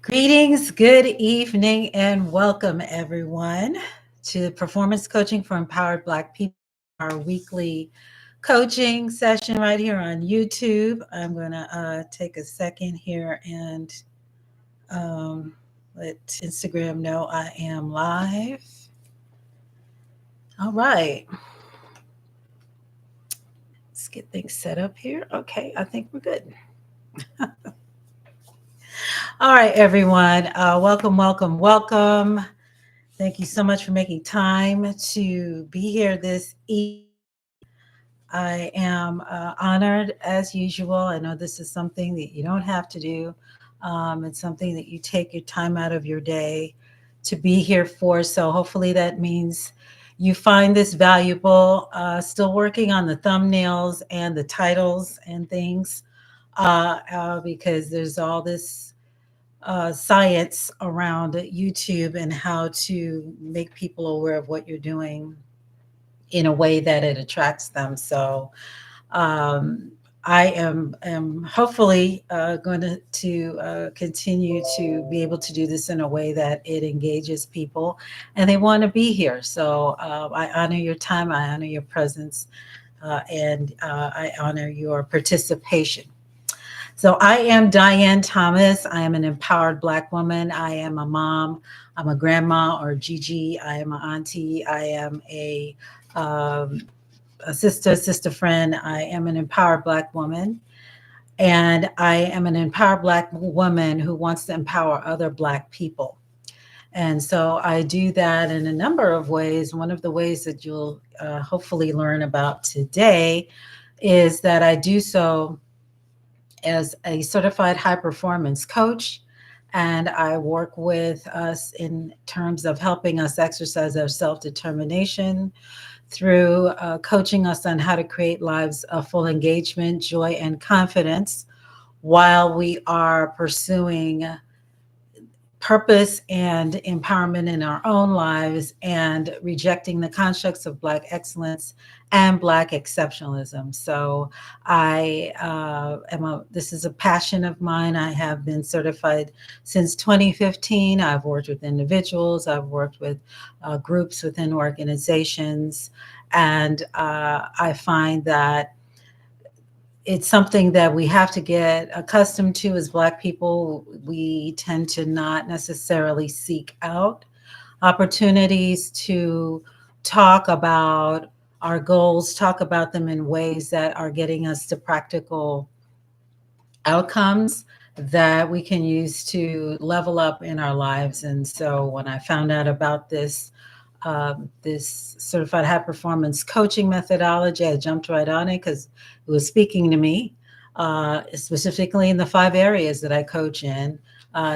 Greetings, good evening, and welcome everyone to Performance Coaching for Empowered Black People, our weekly coaching session right here on YouTube. I'm going to take a second here and um, let Instagram know I am live. All right, let's get things set up here. Okay, I think we're good. All right, everyone, welcome, welcome, welcome. Thank you so much for making time to be here this evening. I am honored as usual. I know this is something that you don't have to do. It's something that you take your time out of your day to be here for. So hopefully that means you find this valuable. Still working on the thumbnails and the titles and things because there's all this science around YouTube and how to make people aware of what you're doing in a way that it attracts them. So um, I am hopefully going to continue to be able to do this in a way that it engages people and they want to be here. So I honor your time, I honor your presence, and I honor your participation. So I am Diane Thomas. I am an empowered Black woman. I am a mom. I'm a grandma or Gigi. I am an auntie. I am um, a sister friend. I am an empowered Black woman. And I am an empowered Black woman who wants to empower other Black people. And so I do that in a number of ways. One of the ways that you'll hopefully learn about today is that I do so as a certified high performance coach. And I work with us in terms of helping us exercise our self determination through coaching us on how to create lives of full engagement, joy, and confidence while we are pursuing purpose and empowerment in our own lives and rejecting the constructs of Black excellence and Black exceptionalism. So this is a passion of mine. I have been certified since 2015. I've worked with individuals, I've worked with groups within organizations, and I find that it's something that we have to get accustomed to as Black people. We tend to not necessarily seek out opportunities to talk about our goals, talk about them in ways that are getting us to practical outcomes that we can use to level up in our lives. And so when I found out about this certified high performance coaching methodology, I jumped right on it because it was speaking to me, specifically in the 5 areas that I coach in.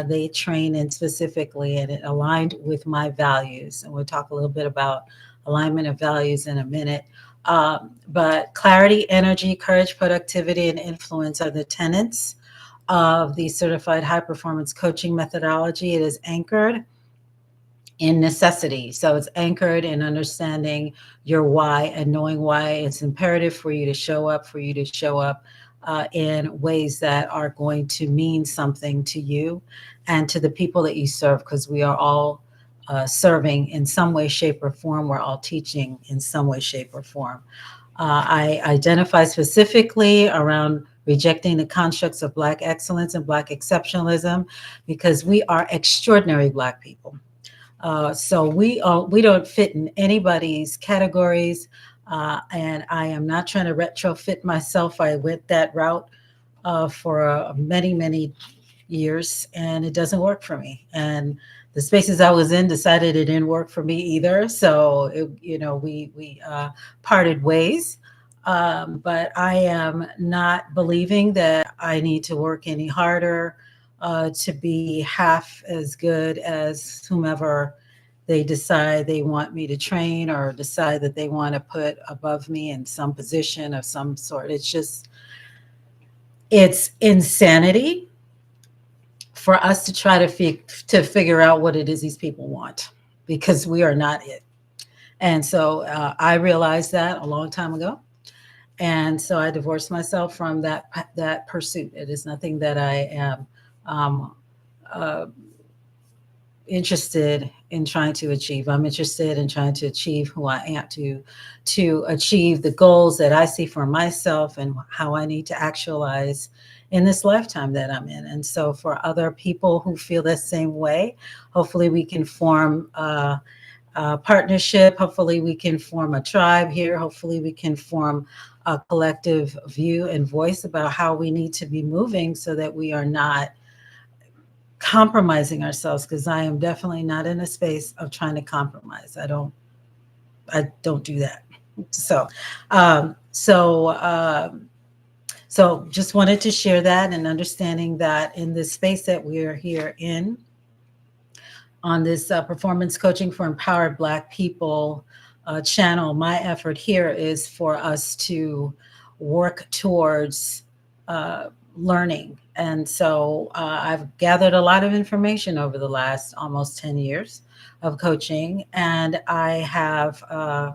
They train in specifically, and it aligned with my values. And we'll talk a little bit about alignment of values in a minute. But clarity, energy, courage, productivity, and influence are the tenets of the certified high performance coaching methodology. It is anchored in necessity. So it's anchored in understanding your why and knowing why it's imperative for you to show up, in ways that are going to mean something to you and to the people that you serve, because we are all serving in some way, shape, or form. We're all teaching in some way, shape, or form. I identify specifically around rejecting the constructs of Black excellence and Black exceptionalism because we are extraordinary Black people. So we don't fit in anybody's categories, and I am not trying to retrofit myself. I went that route for many years, and it doesn't work for me. And the spaces I was in decided it didn't work for me either. So we parted ways. But I am not believing that I need to work any harder to be half as good as whomever they decide they want me to train or decide that they want to put above me in some position of some sort. It's insanity for us to try to figure out what it is these people want, because we are not it. And so I realized that a long time ago. And so I divorced myself from that pursuit. It is nothing that I am uh, interested in trying to achieve. I'm interested in trying to achieve who I am, to achieve the goals that I see for myself and how I need to actualize in this lifetime that I'm in. And so for other people who feel the same way, hopefully we can form a partnership. Hopefully we can form a tribe here. Hopefully we can form a collective view and voice about how we need to be moving so that we are not compromising ourselves, because I am definitely not in a space of trying to compromise. I don't do that. So um, so um, so just wanted to share that, and understanding that in this space that we're here in, on this performance coaching for empowered Black people channel, my effort here is for us to work towards uh, learning. And so I've gathered a lot of information over the last almost 10 years of coaching, and I have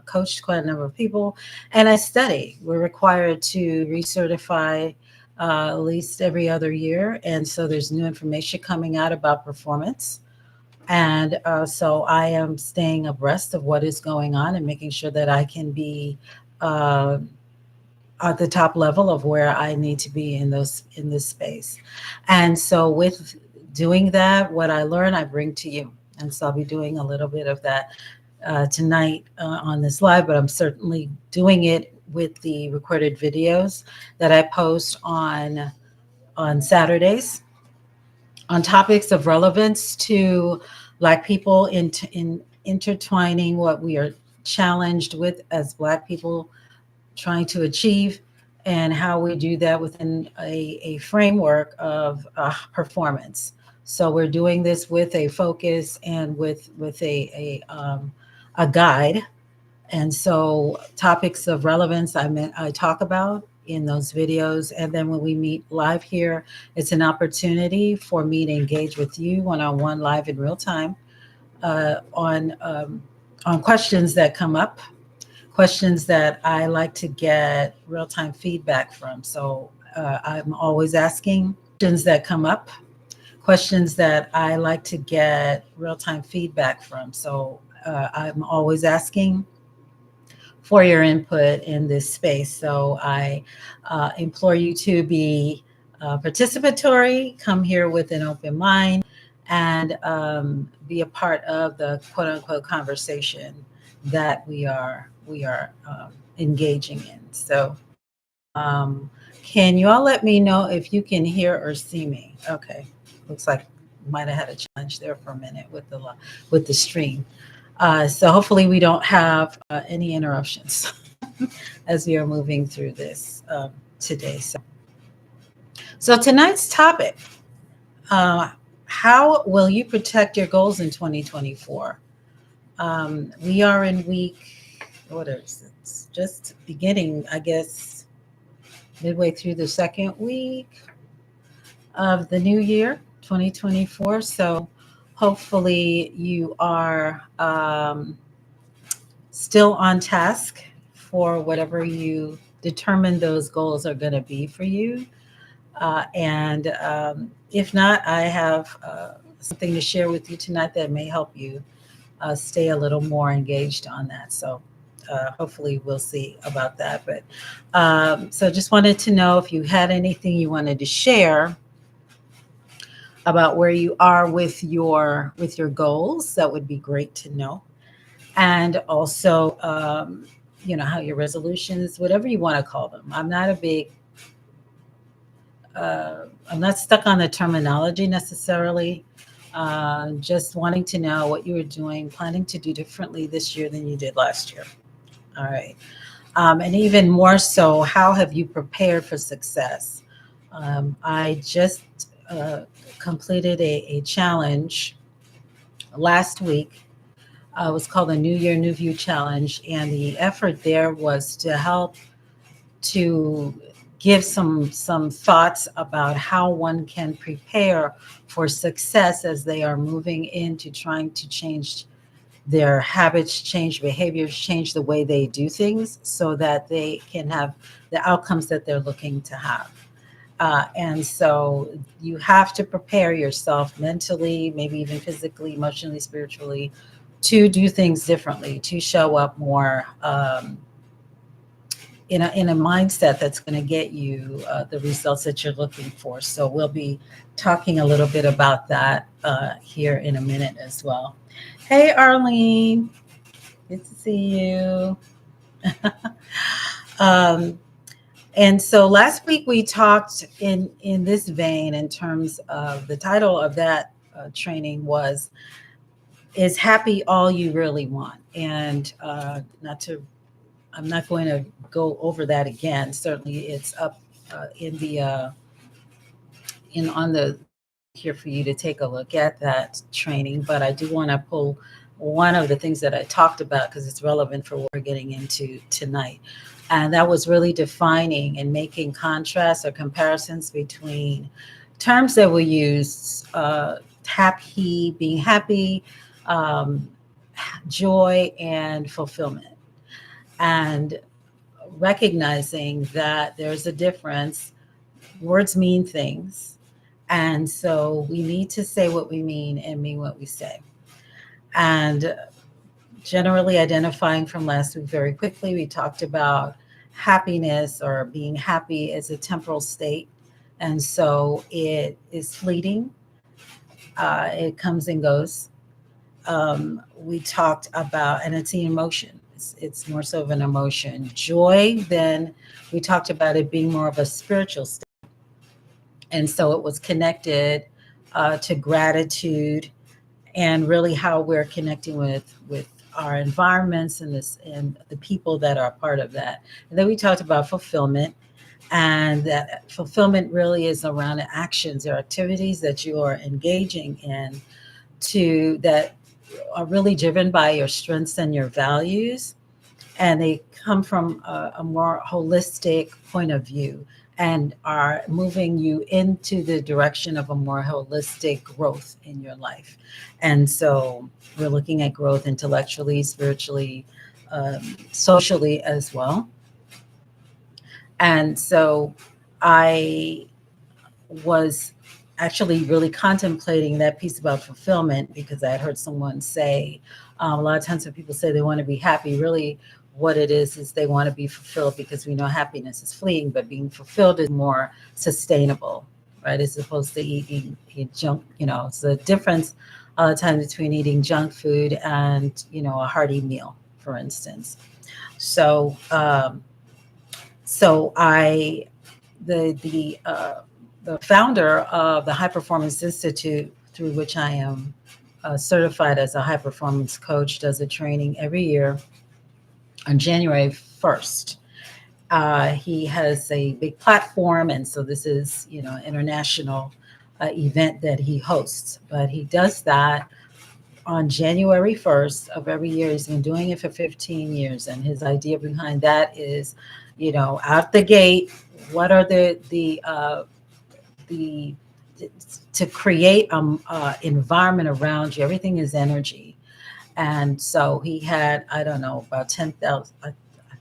coached quite a number of people, and I study. We're required to recertify at least every other year. And so there's new information coming out about performance, and so I am staying abreast of what is going on and making sure that I can be uh, at the top level of where I need to be in this space. And so with doing that, what I learn, I bring to you. And so I'll be doing a little bit of that tonight on this live, but I'm certainly doing it with the recorded videos that I post on Saturdays on topics of relevance to Black people, in intertwining what we are challenged with as Black people trying to achieve, and how we do that within a framework of performance. So we're doing this with a focus and with a guide. And so topics of relevance I talk about in those videos. And then when we meet live here, it's an opportunity for me to engage with you one-on-one, live in real time, on questions that come up, questions that I like to get real-time feedback from. So I'm always asking questions that come up, questions that I like to get real-time feedback from. So I'm always asking for your input in this space. So I implore you to be participatory, come here with an open mind, and be a part of the quote unquote conversation that we are engaging in. So um, can you all let me know if you can hear or see me? Okay, looks like might have had a challenge there for a minute with the stream. So hopefully we don't have any interruptions as we are moving through this today. So tonight's topic: uh, how will you protect your goals in 2024? We are in week, what is it? It's just beginning, I guess, midway through the second week of the new year, 2024. So hopefully you are still on task for whatever you determine those goals are going to be for you. And if not, I have something to share with you tonight that may help you stay a little more engaged on that. So hopefully we'll see about that. But so just wanted to know if you had anything you wanted to share about where you are with your goals. That would be great to know. And also, how your resolutions, whatever you want to call them. I'm not stuck on the terminology necessarily. Just wanting to know what you were doing, planning to do differently this year than you did last year. All right. And even more so, how have you prepared for success? I just completed a challenge last week. It was called the New Year, New View Challenge. And the effort there was to help to give some thoughts about how one can prepare for success as they are moving into trying to change their habits, change behaviors, change the way they do things so that they can have the outcomes that they're looking to have. And so you have to prepare yourself mentally, maybe even physically, emotionally, spiritually, to do things differently, to show up more in a mindset that's going to get you the results that you're looking for. So we'll be talking a little bit about that here in a minute as well. Hey, Arlene, good to see you. um, and so last week we talked in this vein in terms of the title of that training was "Is Happy All You Really Want?" And not to I'm not going to go over that again. Certainly, it's up in the in on the link here for you to take a look at that training. But I do want to pull one of the things that I talked about because it's relevant for what we're getting into tonight, and that was really defining and making contrasts or comparisons between terms that we use: happy, being happy, um, joy, and fulfillment. And recognizing that there's a difference. Words mean things. And so we need to say what we mean and mean what we say. And generally identifying from last week very quickly, we talked about happiness or being happy as a temporal state. And so it is fleeting, it comes and goes. We talked about, and it's the emotion. It's more so of an emotion. Joy, then we talked about it being more of a spiritual state. And so it was connected to gratitude and really how we're connecting with our environments and this and the people that are part of that. And then we talked about fulfillment, and that fulfillment really is around actions or activities that you are engaging in to that are really driven by your strengths and your values, and they come from a more holistic point of view and are moving you into the direction of a more holistic growth in your life. And so we're looking at growth intellectually, spiritually, socially as well. And so I was actually really contemplating that piece about fulfillment because I had heard someone say a lot of times when people say they want to be happy, really what it is they want to be fulfilled because we know happiness is fleeting, but being fulfilled is more sustainable, right? As opposed to eating junk, it's the difference a lot of times between eating junk food and, a hearty meal, for instance. So, so I, the founder of the High Performance Institute, through which I am certified as a high performance coach, does a training every year on January 1st. He has a big platform, and so this is, an international event that he hosts. But he does that on January 1st of every year. He's been doing it for 15 years, and his idea behind that is, out the gate, what are the to create environment around you. Everything is energy. And so he had, I don't know, about 10,000, I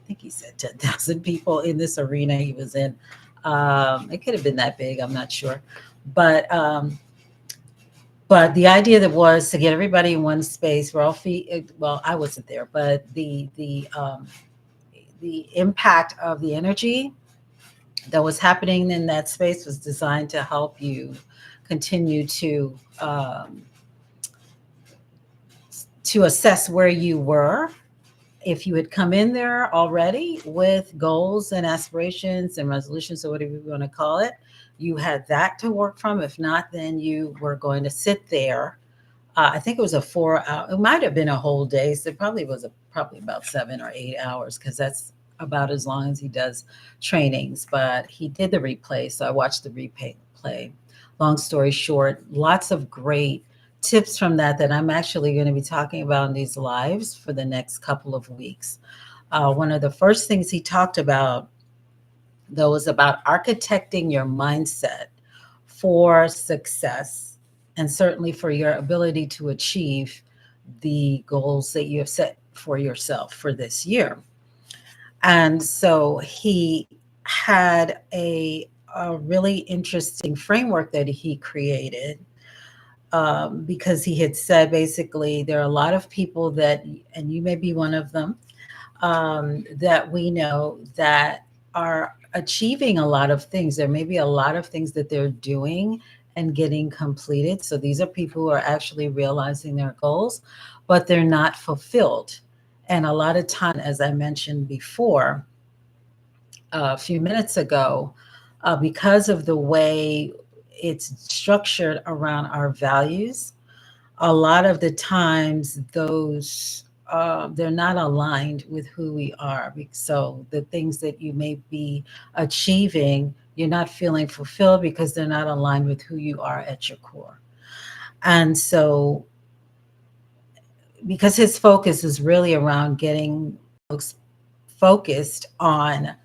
think he said 10,000 people in this arena he was in. It could have been that big, I'm not sure. But the idea that was to get everybody in one space. We're all well, I wasn't there, but the impact of the energy that was happening in that space was designed to help you continue to assess where you were. If you had come in there already with goals and aspirations and resolutions, or whatever you want to call it, you had that to work from. If not, then you were going to sit there. I think it was a 4 hour, it might have been a whole day. So it probably was probably about 7 or 8 hours because that's about as long as he does trainings. But he did the replay. So I watched the replay. Long story short, lots of great tips from that I'm actually going to be talking about in these lives for the next couple of weeks. One of the first things he talked about, though, was about architecting your mindset for success and certainly for your ability to achieve the goals that you have set for yourself for this year. And so he had a really interesting framework that he created, because he had said basically there are a lot of people that, and you may be one of them, that we know that are achieving a lot of things. There may be a lot of things that they're doing and getting completed. So these are people who are actually realizing their goals, but they're not fulfilled. And a lot of time, as I mentioned before, a few minutes ago, because of the way it's structured around our values, a lot of the times those they're not aligned with who we are. So the things that you may be achieving, you're not feeling fulfilled because they're not aligned with who you are at your core. And so, because his focus is really around getting folks focused on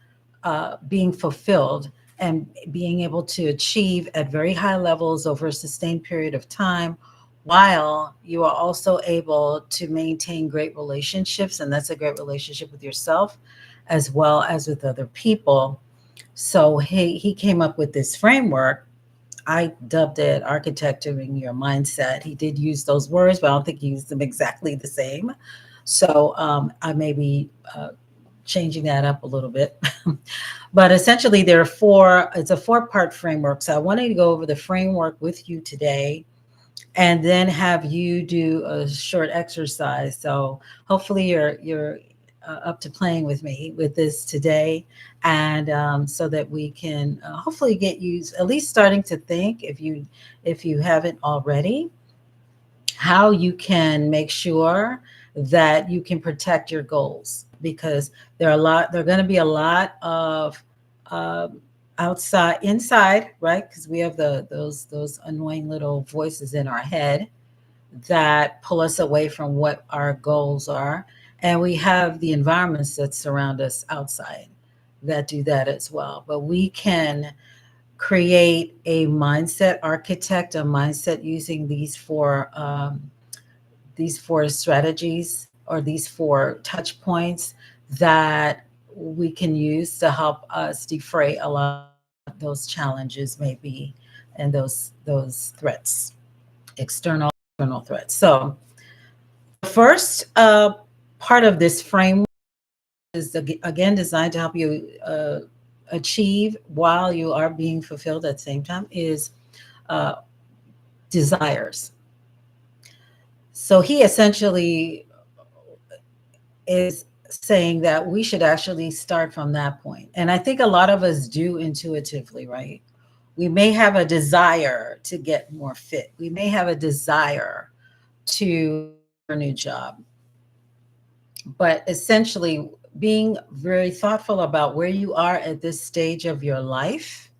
being fulfilled and being able to achieve at very high levels over a sustained period of time, while you are also able to maintain great relationships. And that's a great relationship with yourself as well as with other people. So he came up with this framework. I dubbed it architecting your mindset. He did use those words, but I don't think he used them exactly the same. So I may be changing that up a little bit. But essentially, there are four, it's a four-part framework. So I wanted to go over the framework with you today and then have you do a short exercise. So hopefully you're up to playing with me with this today, and so that we can hopefully get you at least starting to think, if you haven't already, how you can make sure that you can protect your goals, because there are going to be a lot of um, outside inside, right? Because we have those annoying little voices in our head that pull us away from what our goals are, and we have the environments that surround us outside that do that as well. But we can create a mindset, architect a mindset using these four strategies, or these four touch points that we can use to help us defray a lot of those challenges maybe, and those threats, external threats. So the first part of this framework is again designed to help you achieve while you are being fulfilled at the same time, is uh, desires. So he essentially is saying that we should actually start from that point. And I think a lot of us do intuitively, right? We may have a desire to get more fit. We may have a desire to a new job. But essentially, being very thoughtful about where you are at this stage of your life,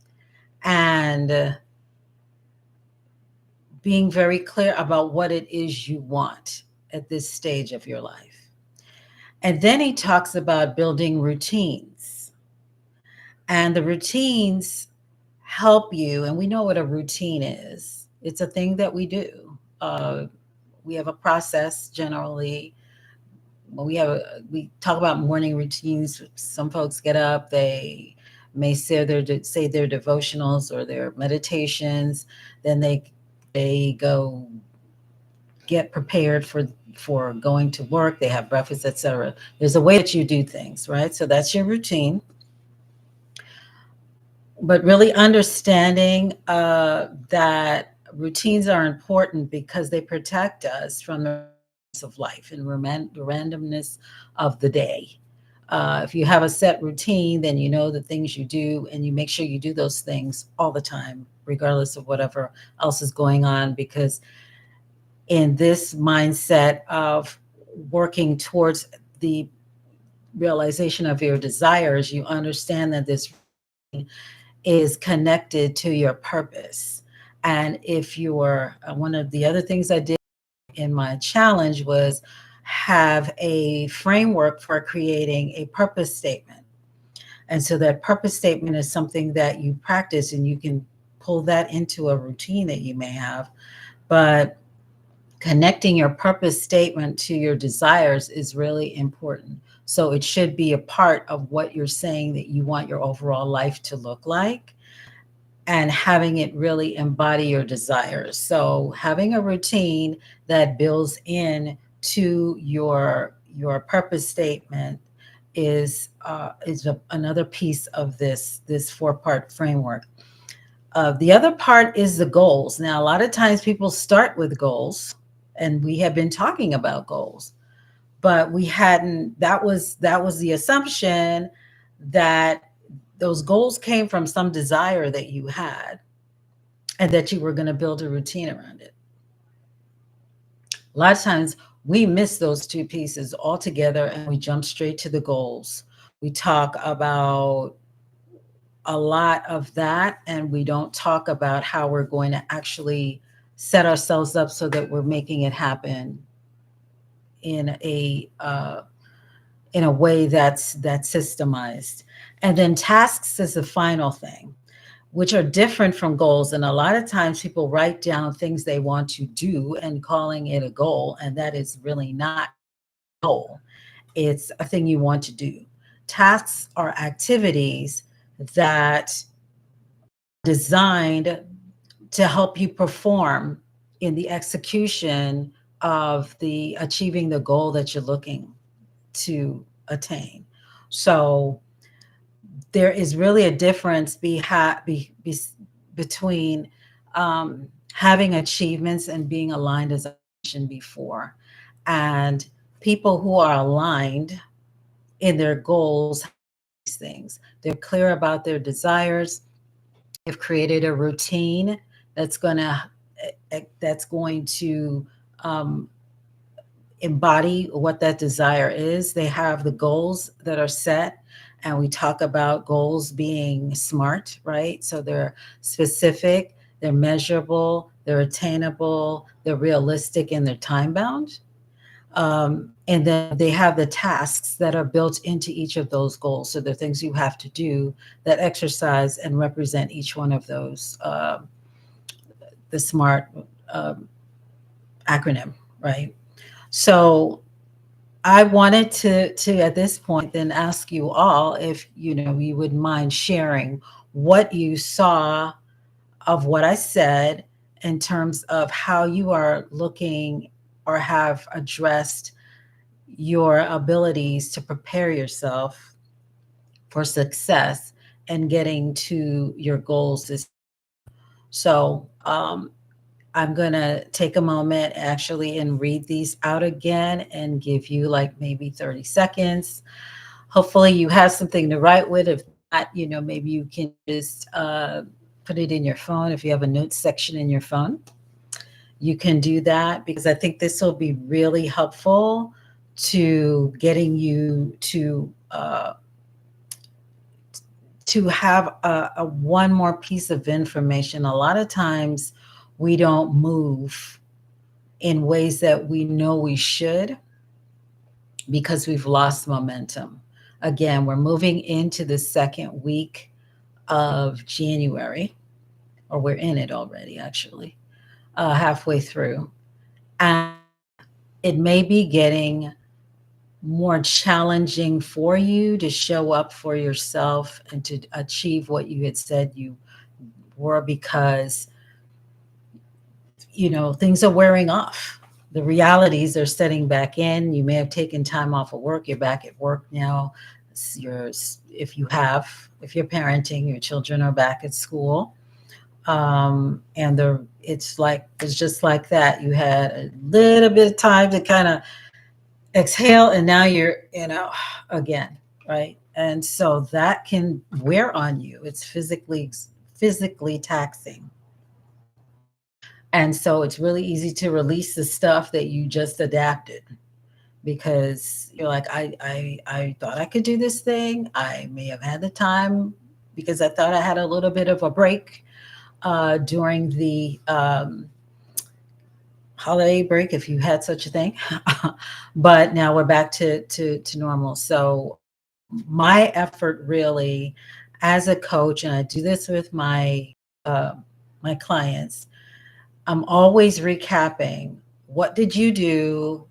and being very clear about what it is you want at this stage of your life. And then he talks about building routines. And the routines help you. And we know what a routine is, it's a thing that we do. We have a process generally. When we talk about morning routines, some folks get up, they may say their devotionals or their meditations, then they go get prepared for going to work, they have breakfast, etc. There's a way that you do things, right? So that's your routine. But really understanding that routines are important because they protect us from the of life and the randomness of the day. If you have a set routine, then you know the things you do, and you make sure you do those things all the time, regardless of whatever else is going on. Because in this mindset of working towards the realization of your desires, you understand that this is connected to your purpose. And if you're one of the other things I did in my challenge was have a framework for creating a purpose statement. And so that purpose statement is something that you practice, and you can pull that into a routine that you may have. But connecting your purpose statement to your desires is really important. So it should be a part of what you're saying that you want your overall life to look like. and having it really embody your desires. So having a routine that builds in to your purpose statement is another piece of this 4-part framework. The other part is the goals. Now, a lot of times people start with goals, and we have been talking about goals, but we hadn't. That was the assumption that those goals came from some desire that you had, and that you were going to build a routine around it. A lot of times we miss those two pieces altogether, and we jump straight to the goals. We talk about a lot of that, and we don't talk about how we're going to actually set ourselves up so that we're making it happen in a way that's systemized. And then tasks is the final thing, which are different from goals. And a lot of times people write down things they want to do and calling it a goal, and that is really not a goal. It's a thing you want to do. Tasks are activities that designed to help you perform in the execution of the achieving the goal that you're looking to attain. So there is really a difference between having achievements and being aligned, as I mentioned before. And people who are aligned in their goals, these things, they're clear about their desires. They've created a routine that's going to um, embody what that desire is. They have the goals that are set, and we talk about goals being SMART, right? So they're specific, they're measurable, they're attainable, they're realistic, and they're time bound. And then they have the tasks that are built into each of those goals. So the things you have to do that exercise and represent each one of those, the SMART um, acronym, right? So I wanted to at this point then ask you all if you would mind sharing what you saw of what I said in terms of how you are looking or have addressed your abilities to prepare yourself for success and getting to your goals. So I'm going to take a moment actually and read these out again and give you like maybe 30 seconds. Hopefully, you have something to write with. If not, maybe you can just put it in your phone. If you have a notes section in your phone, you can do that, because I think this will be really helpful to getting you to have a one more piece of information. A lot of times we don't move in ways that we know we should because we've lost momentum. Again, we're moving into the second week of January, or we're in it already, actually, halfway through. And it may be getting more challenging for you to show up for yourself and to achieve what you had said you were, because things are wearing off. The realities are setting back in. You may have taken time off of work. You're back at work now. You're, if you're parenting, your children are back at school. And it's just like that. You had a little bit of time to kind of exhale, and now you're again, right? And so that can wear on you. It's physically taxing. And so it's really easy to release the stuff that you just adapted, because you're like, I thought I could do this thing. I may have had the time because I thought I had a little bit of a break during the holiday break, if you had such a thing. But now we're back to normal. So my effort really, as a coach, and I do this with uh, my clients, I'm always recapping, what did you do,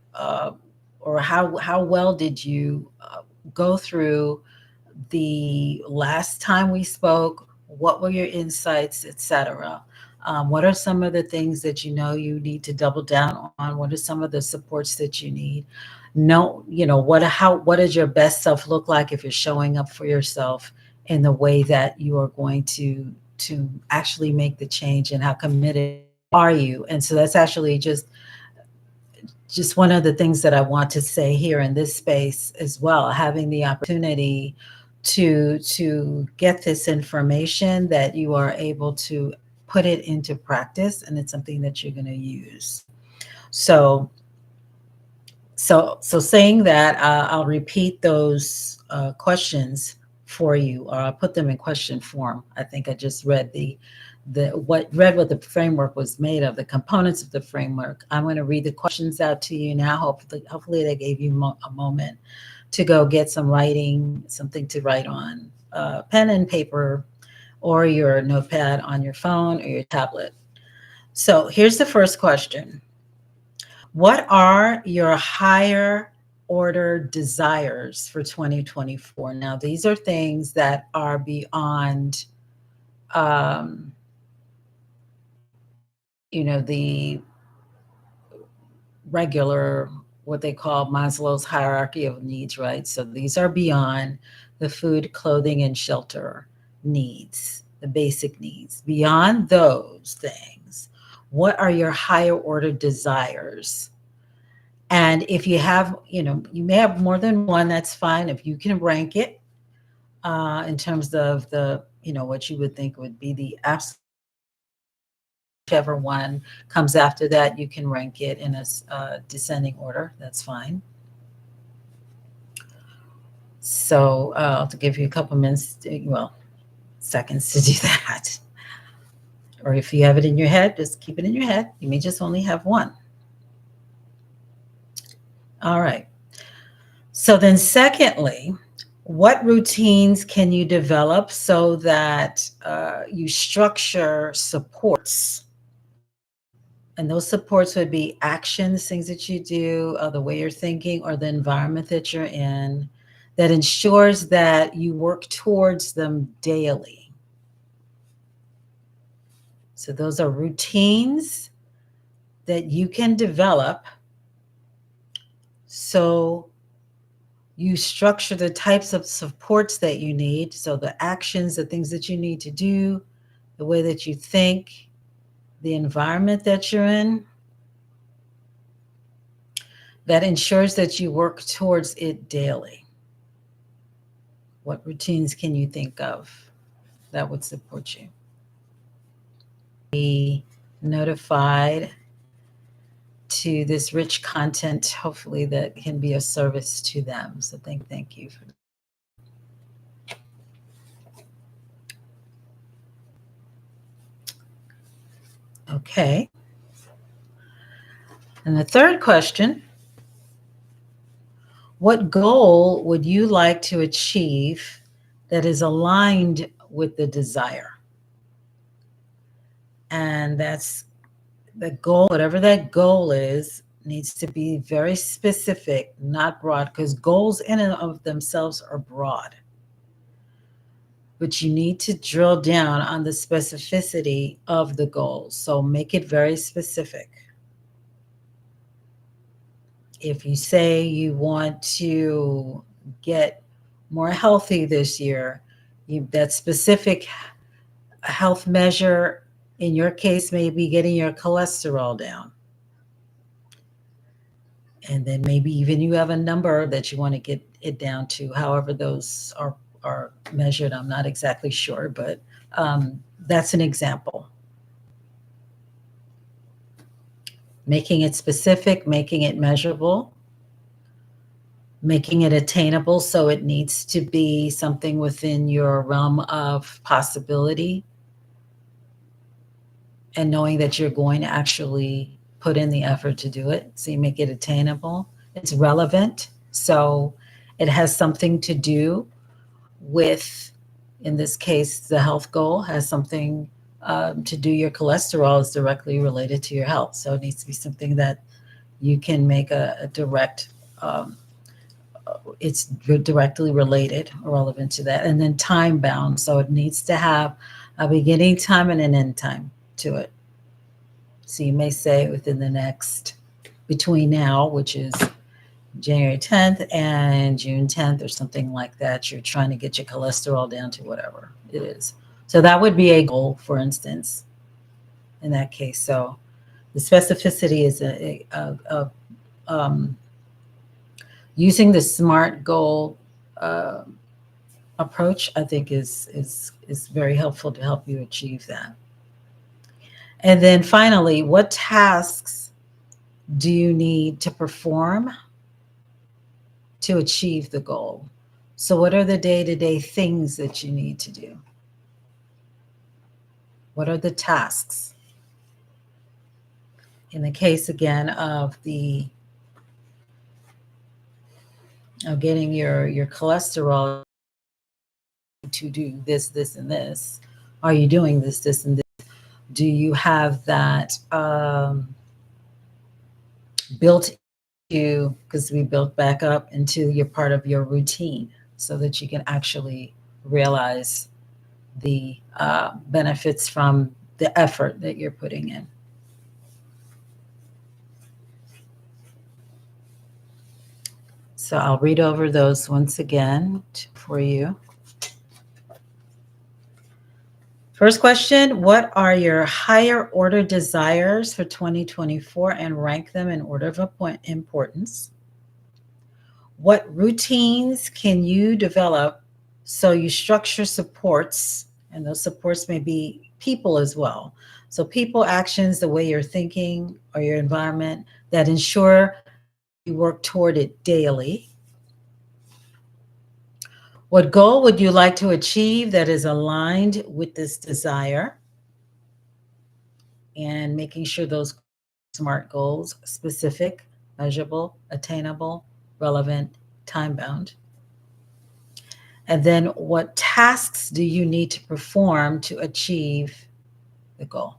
or how well did you go through the last time we spoke? What were your insights, etc.? What are some of the things that you know you need to double down on? What are some of the supports that you need? No, what does your best self look like if you're showing up for yourself in the way that you are going to actually make the change, and how committed are you? And so that's actually just one of the things that I want to say here in this space as well, having the opportunity to get this information, that you are able to put it into practice, and it's something that you're going to use. So so saying that, I'll repeat those questions for you, or I'll put them in question form. I think I just read what the framework was made of, the components of the framework. I'm going to read the questions out to you now. Hopefully they gave you a moment to go get some writing, something to write on, pen and paper, or your notepad on your phone or your tablet. So here's the first question. What are your higher order desires for 2024? Now, these are things that are beyond, um, the regular, what they call Maslow's hierarchy of needs, right? So these are beyond the food, clothing, and shelter needs, the basic needs. Beyond those things, what are your higher order desires? And if you have, you may have more than one, that's fine. If you can rank it in terms of what you would think would be the absolute, whichever one comes after that, you can rank it in a descending order. That's fine. So I'll give you a couple minutes, seconds to do that. Or if you have it in your head, just keep it in your head. You may just only have one. All right. So then secondly, what routines can you develop so that you structure supports? And those supports would be actions, things that you do, the way you're thinking, or the environment that you're in, that ensures that you work towards them daily. So those are routines that you can develop, so you structure the types of supports that you need. So the actions, the things that you need to do, the way that you think, the environment that you're in, that ensures that you work towards it daily. What routines can you think of that would support you? Be notified to this rich content, hopefully that can be of service to them. So thank you for that. Okay. And the third question, what goal would you like to achieve that is aligned with the desire? And that's the goal, whatever that goal is, needs to be very specific, not broad, because goals in and of themselves are broad. But you need to drill down on the specificity of the goals. So make it very specific. If you say you want to get more healthy this year, that specific health measure in your case may be getting your cholesterol down. And then maybe even you have a number that you want to get it down to. However those are measured, I'm not exactly sure, but that's an example. Making it specific, making it measurable, making it attainable. So it needs to be something within your realm of possibility, and knowing that you're going to actually put in the effort to do it. So you make it attainable. It's relevant. So it has something to do with, in this case, the health goal has something to do. Your cholesterol is directly related to your health. So it needs to be something that you can make a direct, it's directly related or relevant to that. And then time bound. So it needs to have a beginning time and an end time to it. So you may say within the next, between now, which is January 10th and June 10th or something like that, you're trying to get your cholesterol down to whatever it is. So that would be a goal, for instance, in that case. So the specificity is um, using the SMART goal uh, approach. I think is very helpful to help you achieve that. And then finally, what tasks do you need to perform to achieve the goal? So, what are the day to day things that you need to do? What are the tasks? In the case again of the of getting your cholesterol to do this, this, and this. Are you doing this, this, and this? Do you have that built into, because we built back up into your part of your routine so that you can actually realize the benefits from the effort that you're putting in. So I'll read over those once again for you. First question: what are your higher order desires for 2024 and rank them in order of importance? What routines can you develop so you structure supports, and those supports may be people as well. So, people, actions, the way you're thinking, or your environment that ensure you work toward it daily. What goal would you like to achieve that is aligned with this desire? And making sure those SMART goals specific, measurable, attainable, relevant, time bound. And then what tasks do you need to perform to achieve the goal?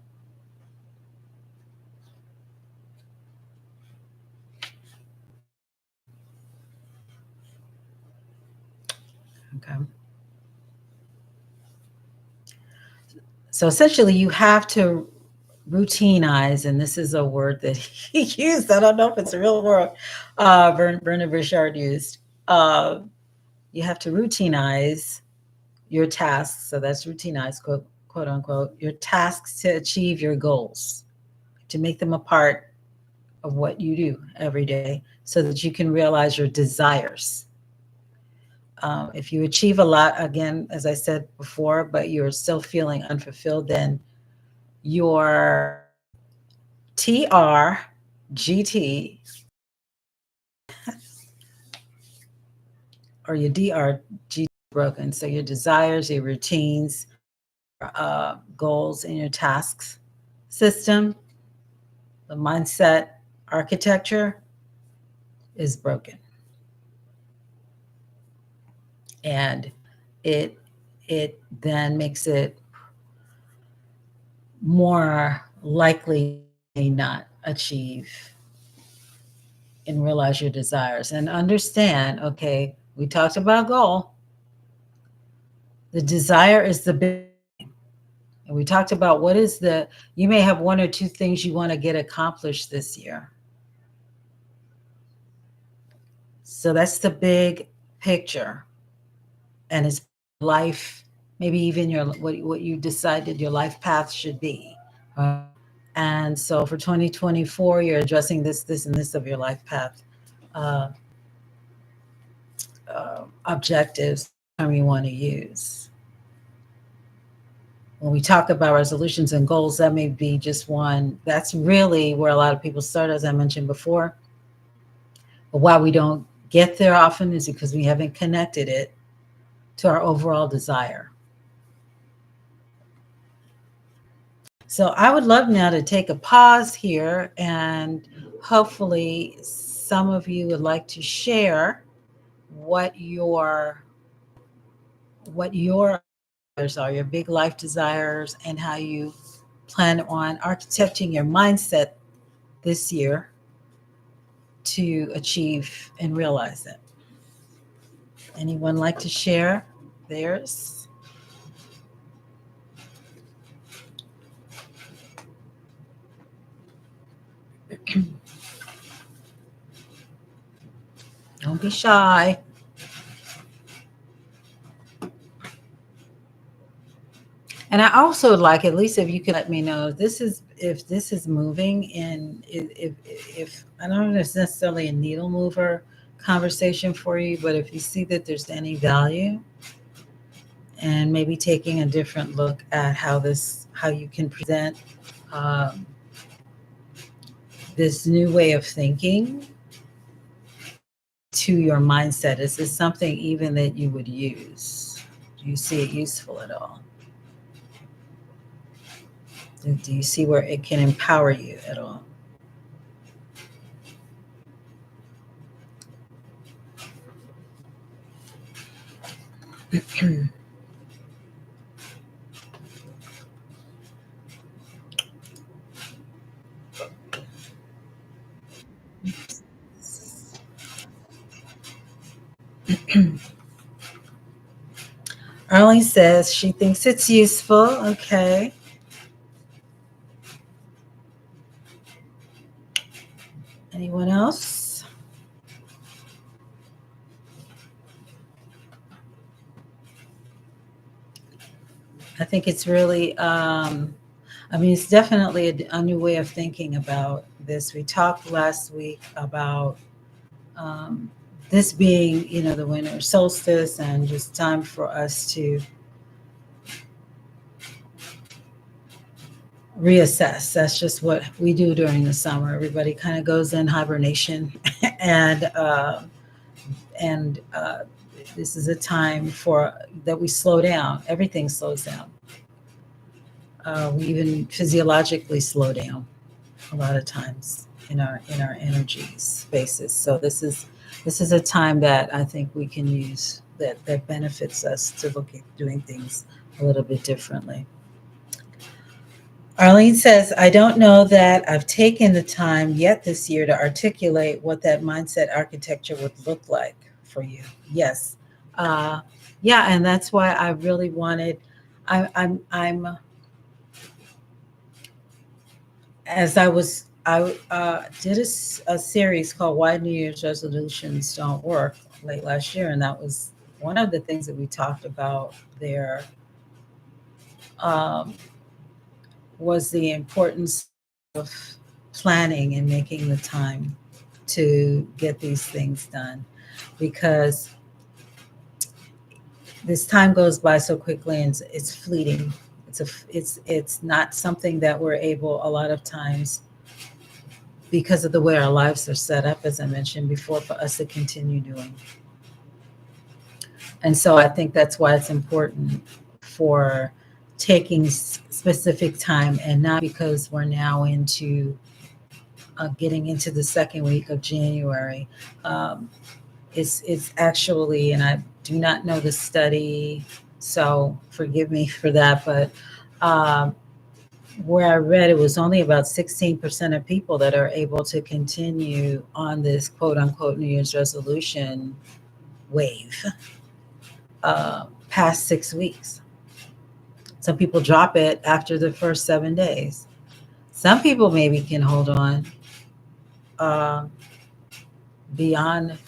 Okay. So essentially, you have to routinize, and this is a word that he used. I don't know if it's a real word. Bernard Richard used. Uh, you have to routinize your tasks. So that's routinize, quote unquote, your tasks to achieve your goals, to make them a part of what you do every day so that you can realize your desires. If you achieve a lot, again, as I said before, but you're still feeling unfulfilled, then your TRGT or your DRG broken. So your desires, your routines, goals, and your tasks system, the mindset architecture is broken. And it it then makes it more likely to not achieve and realize your desires. And understand, okay, we talked about goal. The desire is the big, and we talked about what is the, you may have one or two things you want to get accomplished this year. So that's the big picture. And it's life, maybe even your what you decided your life path should be. And so for 2024, you're addressing this, this, and this of your life path uh, objectives, term you want to use. When we talk about resolutions and goals, that may be just one. That's really where a lot of people start, as I mentioned before. But why we don't get there often is because we haven't connected it to our overall desire. So I would love now to take a pause here, and hopefully some of you would like to share what your desires are, your big life desires, and how you plan on architecting your mindset this year to achieve and realize it. Anyone like to share theirs? Don't be shy. And I also would like, at least if you could let me know if this is moving, and if I don't know if it's necessarily a needle mover conversation for you, but if you see that there's any value, and maybe taking a different look at how you can present um, this new way of thinking to your mindset. Is this something even that you would use? Do you see it useful at all? Do you see where it can empower you at all? Arlene says she thinks it's useful. Okay. Anyone else? I think it's really, I mean, it's definitely a new way of thinking about this. We talked last week about um, this being, the winter solstice, and just time for us to reassess. That's just what we do during the summer. Everybody kind of goes in hibernation, and and this is a time for that we slow down. Everything slows down. We even physiologically slow down a lot of times in our energy spaces. So this is a time that I think we can use that benefits us to look at doing things a little bit differently. Arlene says, I don't know that I've taken the time yet this year to articulate what that mindset architecture would look like for you. Yes. Uh, yeah, and that's why I really wanted, I'm as I did a series called Why New Year's Resolutions Don't Work late last year, and that was one of the things that we talked about there, um, was the importance of planning and making the time to get these things done, because this time goes by so quickly, and it's fleeting. It's not something that we're able a lot of times, because of the way our lives are set up, as I mentioned before, for us to continue doing. And so I think that's why it's important for taking specific time, and not because we're now into getting into the second week of January. Um, it's actually, and I do not know the study, so forgive me for that, but um, where I read, it was only about 16% of people that are able to continue on this quote unquote New Year's resolution wave past 6 weeks. Some people drop it after the first 7 days. Some people maybe can hold on uh, beyond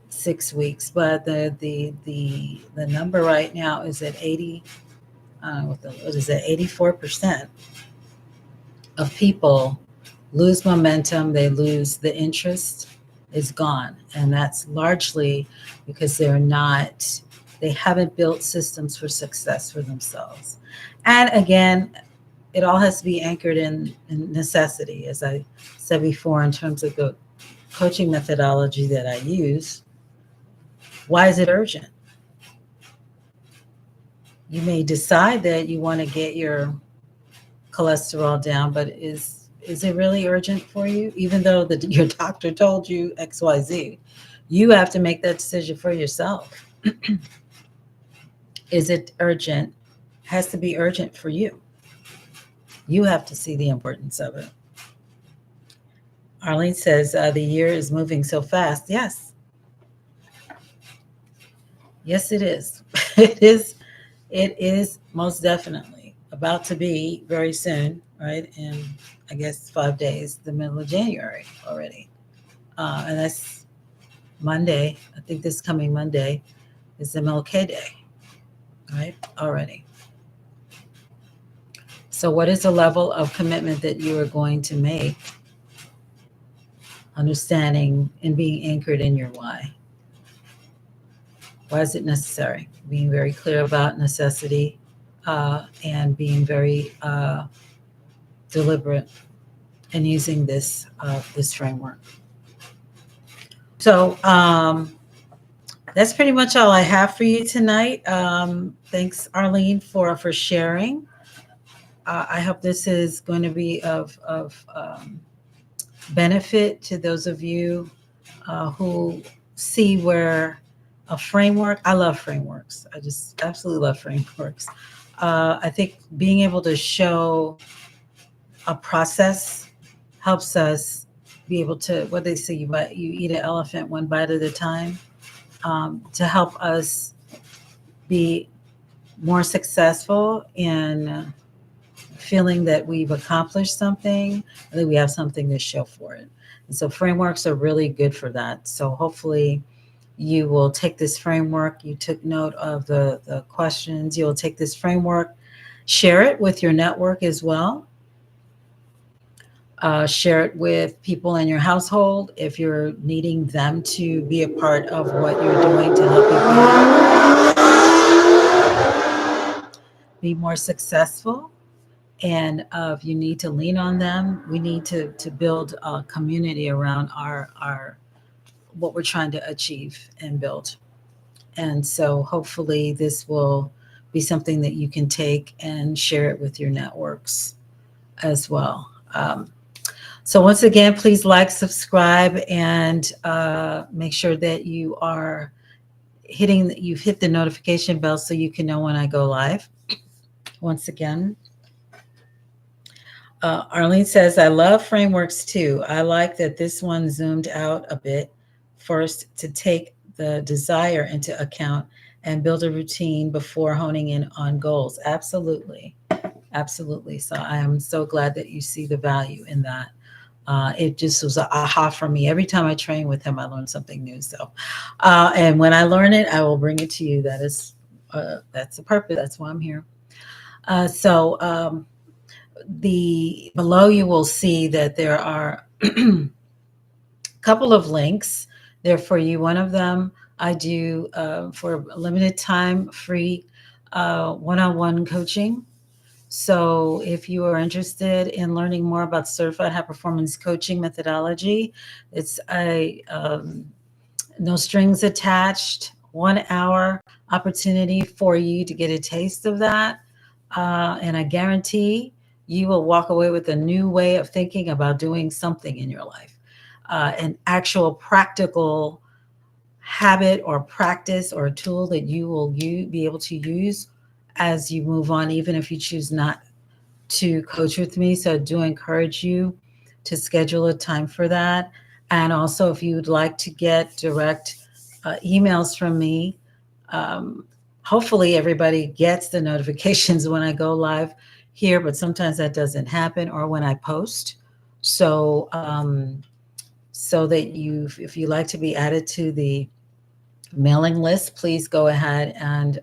6 weeks, but the number right now is at 80. What is it? 84% of people lose momentum, they lose the interest, is gone. And that's largely because they haven't built systems for success for themselves. And again, it all has to be anchored in necessity, as I said before, in terms of the coaching methodology that I use. Why is it urgent? You may decide that you want to get your cholesterol down, but is it really urgent for you? Even though your doctor told you XYZ, you have to make that decision for yourself. Is it urgent? Has to be urgent for you. You have to see the importance of it. Arlene says the year is moving so fast. Yes, yes, it is. It is. It is most definitely about to be very soon. right? In, I guess, 5 days, the middle of January already. And that's Monday. I think this coming Monday is MLK Day, right? Already. So, what is the level of commitment that you are going to make, understanding and being anchored in your why? Why is it necessary? Being very clear about necessity and being very deliberate in using this framework. So that's pretty much all I have for you tonight. Thanks, Arlene, for sharing. I hope this is going to be of benefit to those of you who see where a framework, I love frameworks. I just absolutely love frameworks. I think being able to show a process helps us be able to, what they say, you eat an elephant one bite at a time, to help us be more successful in feeling that we've accomplished something and that we have something to show for it. And so frameworks are really good for that. So hopefully you will take this framework, you took note of the questions, you'll take this framework, share it with your network as well. Share it with people in your household if you're needing them to be a part of what you're doing to help you be more successful. And if you need to lean on them, we need to build a community around our what we're trying to achieve and build. And so hopefully this will be something that you can take and share it with your networks as well. So once again, please like, subscribe, and make sure that you've hit the notification bell so you can know when I go live. Once again, Arlene says, I love frameworks too. I like that this one zoomed out a bit first to take the desire into account and build a routine before honing in on goals. Absolutely. Absolutely. So I am so glad that you see the value in that. It just was a aha for me. Every time I train with him, I learn something new. So, and when I learn it, I will bring it to you. That's the purpose. That's why I'm here. So the below you will see that there are a couple of links there for you. One of them I do for a limited time free one-on-one coaching. So if you are interested in learning more about certified high performance coaching methodology, it's a no strings attached 1 hour opportunity for you to get a taste of that. And I guarantee you will walk away with a new way of thinking about doing something in your life, an actual practical habit or practice or a tool that you will be able to use as you move on, even if you choose not to coach with me. So I do encourage you to schedule a time for that. And also, if you'd like to get direct emails from me, um, hopefully everybody gets the notifications when I go live here, but sometimes that doesn't happen, or when I post. So, so that if you like to be added to the mailing list, please go ahead and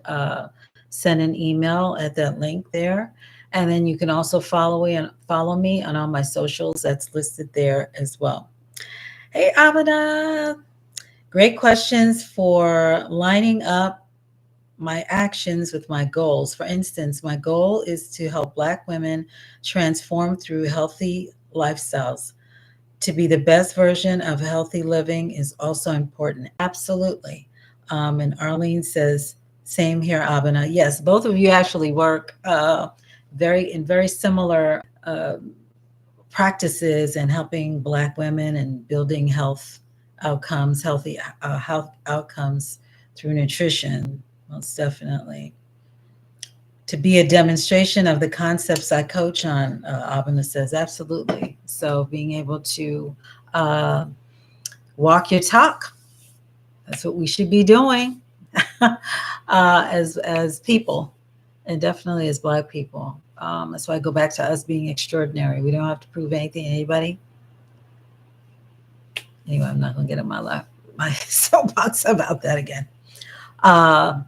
send an email at that link there. And then you can also follow me on all my socials. That's listed there as well. Hey, Abada. Great questions for lining up my actions with my goals. For instance, my goal is to help Black women transform through healthy lifestyles. To be the best version of healthy living is also important. Absolutely. And Arlene says, same here, Abena. Yes, both of you actually work very similar practices in helping Black women and building healthy health outcomes through nutrition, most definitely. To be a demonstration of the concepts I coach on, Abena says, absolutely. So being able to uh, walk your talk, that's what we should be doing as people, and definitely as Black people. That's why I go back to us being extraordinary. We don't have to prove anything to anybody. Anyway, I'm not going to get in my soapbox about that again. Uh,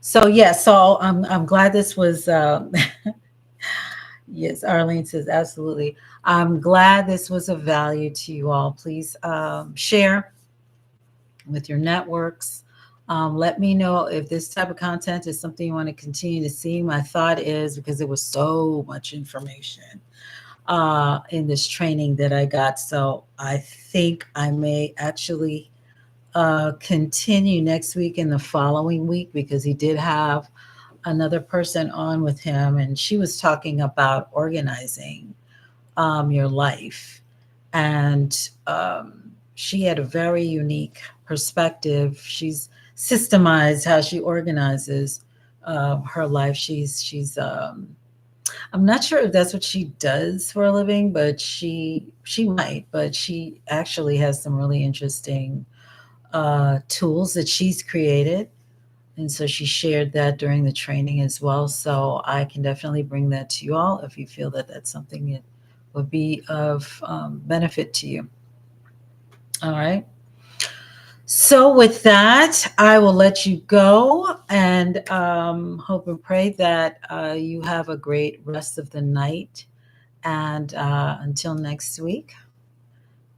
so yeah, so I'm glad this was. Yes, Arlene says absolutely. I'm glad this was of value to you all. Please share with your networks. Let me know if this type of content is something you want to continue to see. My thought is because there was so much information in this training that I got, so I think I may actually continue next week and the following week because he did have another person on with him, and she was talking about organizing your life. And she had a very unique perspective. She's systemized how she organizes her life. She's I'm not sure if that's what she does for a living, but she might. But she actually has some really interesting tools that she's created, and so she shared that during the training as well. So I can definitely bring that to you all if you feel that that's something that would be of benefit to you. All right. So with that, I will let you go and hope and pray that you have a great rest of the night. And until next week,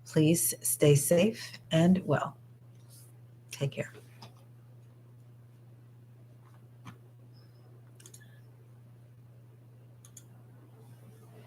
please stay safe and well. Take care.